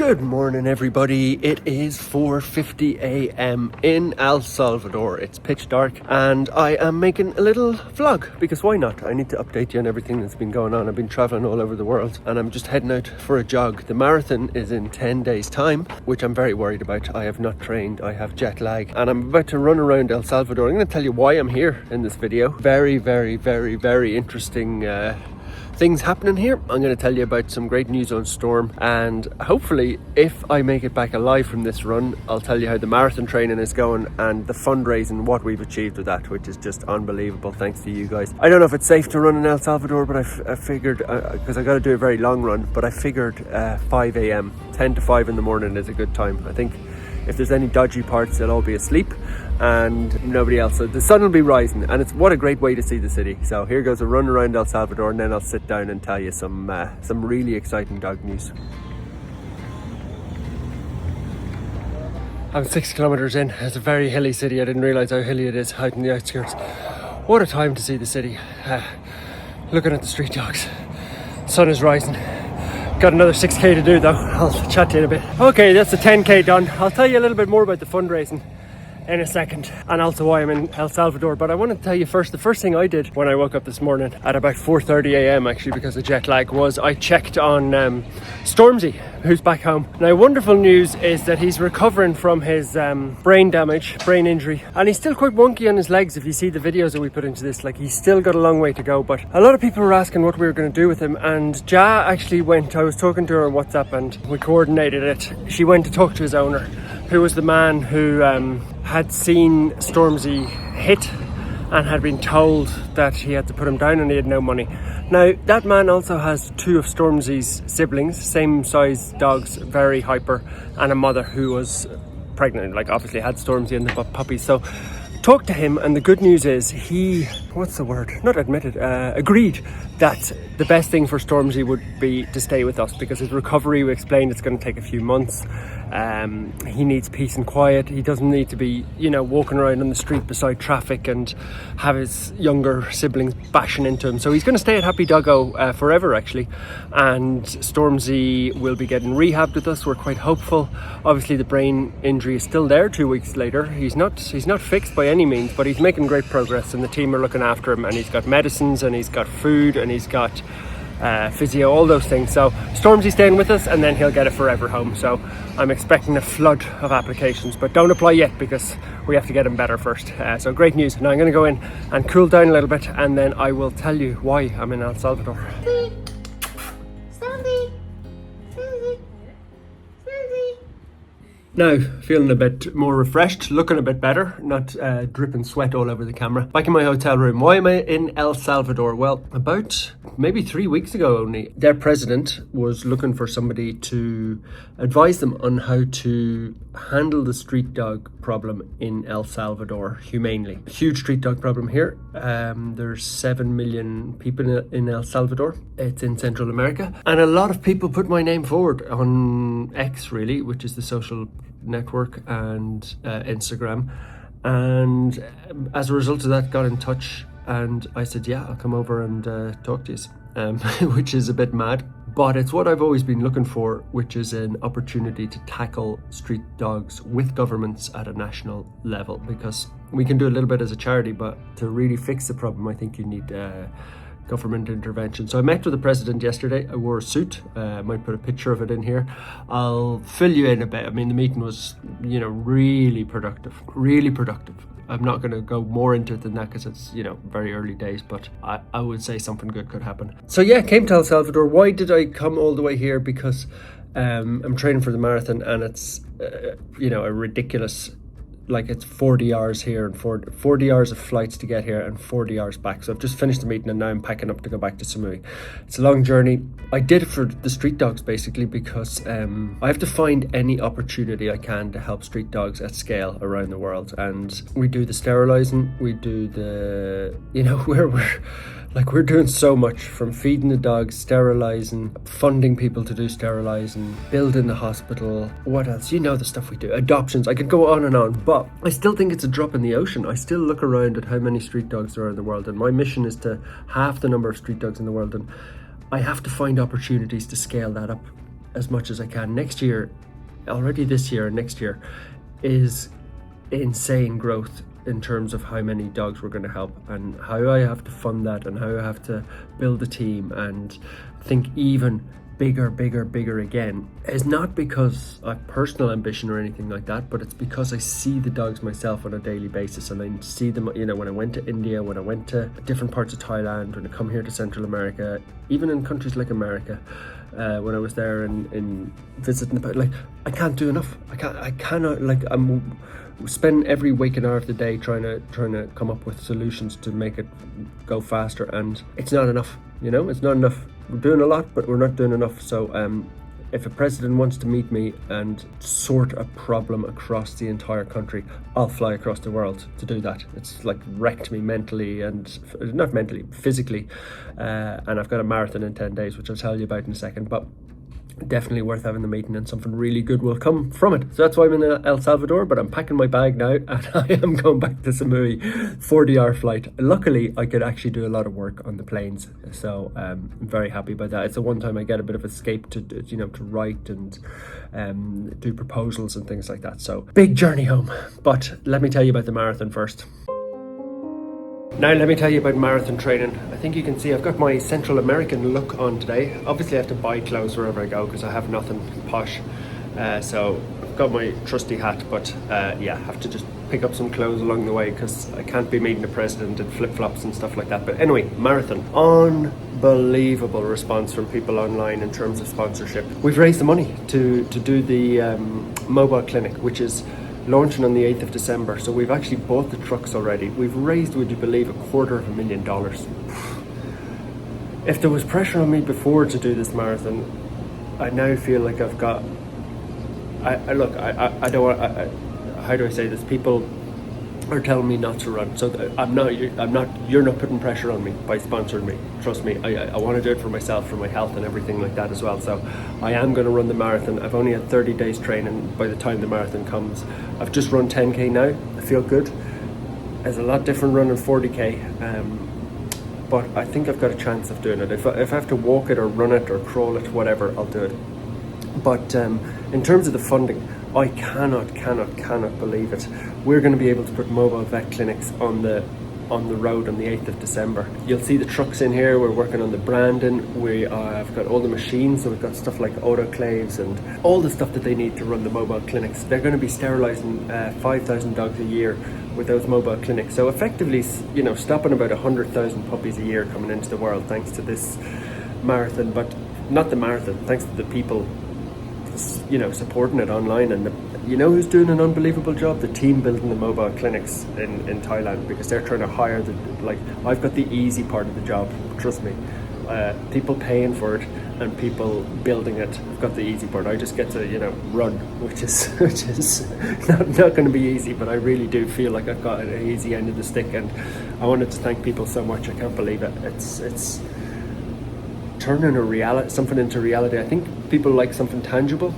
Good morning everybody, it is 4:50 a.m. in El Salvador. It's pitch dark and I am making a little vlog because why not? I need to update you on everything that's been going on. I've been traveling all over the world and I'm just heading out for a jog. The marathon is in 10 days time, which I'm very worried about. I have not trained, I have jet lag and I'm about to run around El Salvador. I'm going to tell you why I'm here in this video. Very interesting things happening here. I'm going to tell you about some great news on Storm, and hopefully if I make it back alive from this run, I'll tell you how the marathon training is going and the fundraising, what we've achieved with that, which is just unbelievable thanks to you guys. I don't know if it's safe to run in El Salvador, but I figured, because I got to do a very long run, but I figured 5 a.m, 10 to 5 in the morning is a good time. I think if there's any dodgy parts, they'll all be asleep and nobody else. So the sun will be rising and it's what a great way to see the city. So here goes a run around El Salvador and then I'll sit down and tell you some really exciting dog news. I'm 6 kilometers in. It's a very hilly city. I didn't realize how hilly it is out in the outskirts. What a time to see the city. Looking at the street dogs. Sun is rising. Got another 6k to do though. I'll chat to you in a bit. Okay, that's the 10k done. I'll tell you a little bit more about the fundraising in a second and also why I'm in El Salvador, but I want to tell you first, the first thing I did when I woke up this morning at about 4:30 a.m. actually, because of jet lag, was I checked on Stormzy, who's back home. Now, wonderful news is that he's recovering from his brain injury, and he's still quite wonky on his legs. If you see the videos that we put into this, like, he's still got a long way to go, but a lot of people were asking what we were going to do with him, and Ja actually went, I was talking to her on WhatsApp and we coordinated it. She went to talk to his owner, who was the man who had seen Stormzy hit and had been told that he had to put him down and he had no money. Now, that man also has 2 of Stormzy's siblings, same size dogs, very hyper, and a mother who was pregnant, like obviously had Stormzy and the puppies. So talked to him, and the good news is he, agreed that the best thing for Stormzy would be to stay with us, because his recovery, we explained, it's going to take a few months. He needs peace and quiet. He doesn't need to be, walking around on the street beside traffic and have his younger siblings bashing into him. So he's going to stay at Happy Doggo forever, actually. And Stormzy will be getting rehabbed with us. We're quite hopeful. Obviously, the brain injury is still there 2 weeks later. He's not fixed by any means, but he's making great progress, and the team are looking after him, and he's got medicines and he's got food and he's got physio, all those things. So Stormzy's staying with us and then he'll get a forever home. So I'm expecting a flood of applications, but don't apply yet because we have to get him better first. So great news. Now I'm going to go in and cool down a little bit and then I will tell you why I'm in El Salvador. Now, feeling a bit more refreshed, looking a bit better, not dripping sweat all over the camera. Back in my hotel room. Why am I in El Salvador? Well, about maybe 3 weeks ago only, their president was looking for somebody to advise them on how to handle the street dog problem in El Salvador humanely. Huge street dog problem here. There's 7 million people in El Salvador. It's in Central America. And a lot of people put my name forward on X, really, which is the social network, and Instagram, and as a result of that got in touch and I said, yeah, I'll come over and talk to you, which is a bit mad, but it's what I've always been looking for, which is an opportunity to tackle street dogs with governments at a national level, because we can do a little bit as a charity, but to really fix the problem I think you need government intervention. So I met with the president yesterday. I wore a suit. I might put a picture of it in here. I'll fill you in a bit. I mean, the meeting was, really productive. I'm not going to go more into it than that because it's, very early days, but I would say something good could happen. So yeah, came to El Salvador. Why did I come all the way here? Because I'm training for the marathon and it's, a ridiculous, it's 40 hours here and 40 hours of flights to get here and 40 hours back. So I've just finished the meeting and now I'm packing up to go back to Samui. It's a long journey. I did it for the street dogs basically because I have to find any opportunity I can to help street dogs at scale around the world. And we do the sterilizing, we do the, we're doing so much, from feeding the dogs, sterilizing, funding people to do sterilizing, building the hospital, what else? The stuff we do, adoptions. I could go on, but I still think it's a drop in the ocean. I still look around at how many street dogs there are in the world, and my mission is to halve the number of street dogs in the world, and I have to find opportunities to scale that up. as much as I can. Next year, already this year and next year, is insane growth in terms of how many dogs we're going to help, and how I have to fund that, and how I have to build a team and think even bigger again, is not because I have personal ambition or anything like that, but it's because I see the dogs myself on a daily basis, and I see them, you know, when I went to India, when I went to different parts of Thailand, when I come here to Central America, even in countries like America, when I was there in visiting the, like, I can't do enough. I cannot, like, I'm spend every waking hour of the day trying to come up with solutions to make it go faster, and it's not enough. You know, it's not enough. We're doing a lot, but we're not doing enough. So if a president wants to meet me and sort a problem across the entire country, I'll fly across the world to do that. It's like wrecked me mentally, and not mentally, physically, and I've got a marathon in 10 days, which I'll tell you about in a second, but definitely worth having the meeting, and something really good will come from it. So that's why I'm in El Salvador, but I'm packing my bag now, and I am going back to Samui, 40-hour flight. Luckily, I could actually do a lot of work on the planes, so I'm very happy about that. It's the one time I get a bit of escape to, you know, to write and do proposals and things like that. So big journey home. But let me tell you about the marathon first. Now let me tell you about marathon training. I think you can see I've got my Central American look on today. Obviously I have to buy clothes wherever I go because I have nothing posh. So I've got my trusty hat, but yeah, I have to just pick up some clothes along the way because I can't be meeting the president in flip-flops and stuff like that. But anyway, marathon. Unbelievable response from people online in terms of sponsorship. We've raised the money to do the mobile clinic, which is launching on the 8th of December. So we've actually bought the trucks already. We've raised, would you believe, $250,000. If there was pressure on me before to do this marathon, I now feel like I've got, I don't want, how do I say this? People are telling me not to run. So you're not putting pressure on me by sponsoring me. Trust me, I want to do it for myself, for my health and everything like that as well. So I am going to run the marathon. I've only had 30 days training by the time the marathon comes. I've just run 10K now. I feel good. It's a lot different running 40K. But I think I've got a chance of doing it. If I have to walk it or run it or crawl it, whatever, I'll do it. But in terms of the funding, I cannot believe it. We're going to be able to put mobile vet clinics on the road on the 8th of December. You'll see the trucks in here. We're working on the branding. I've got all the machines, so we've got stuff like autoclaves and all the stuff that they need to run the mobile clinics. They're going to be sterilising 5,000 dogs a year with those mobile clinics. So effectively, you know, stopping about 100,000 puppies a year coming into the world thanks to this marathon, but not the marathon, thanks to the people, you know, supporting it online. And you know who's doing an unbelievable job? The team building the mobile clinics in Thailand, because they're trying to hire I've got the easy part of the job, trust me. People paying for it and people building it. I've got the easy part. I just get to, you know, run, which is not going to be easy, but I really do feel like I've got an easy end of the stick, and I wanted to thank people so much. I can't believe it. It's turning something into reality. I think people like something tangible,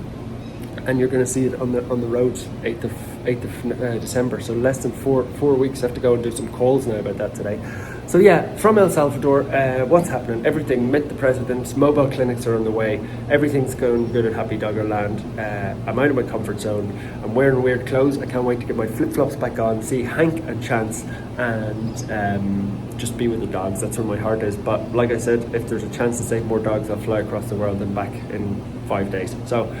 and you're going to see it on the roads 8th of December. So less than four weeks. I have to go and do some calls now about that today. So yeah, from El Salvador, what's happening? Everything, met the president, mobile clinics are on the way, everything's going good at Happy Doggo land. I'm out of my comfort zone, I'm wearing weird clothes, I can't wait to get my flip-flops back on, see Hank and Chance, and just be with the dogs. That's where my heart is. But like I said, if there's a chance to save more dogs, I'll fly across the world and back in 5 days. So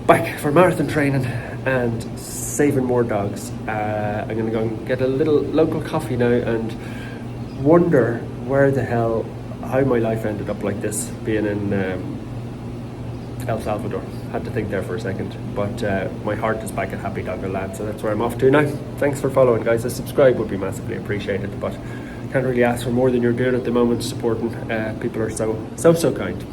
back for marathon training and saving more dogs. I'm going to go and get a little local coffee now and wonder how my life ended up like this, being in El Salvador. Had to think there for a second, but my heart is back at Happy Doggo land, so that's where I'm off to now. Thanks for following, guys. A subscribe would be massively appreciated, but can't really ask for more than you're doing at the moment, supporting. People are so kind.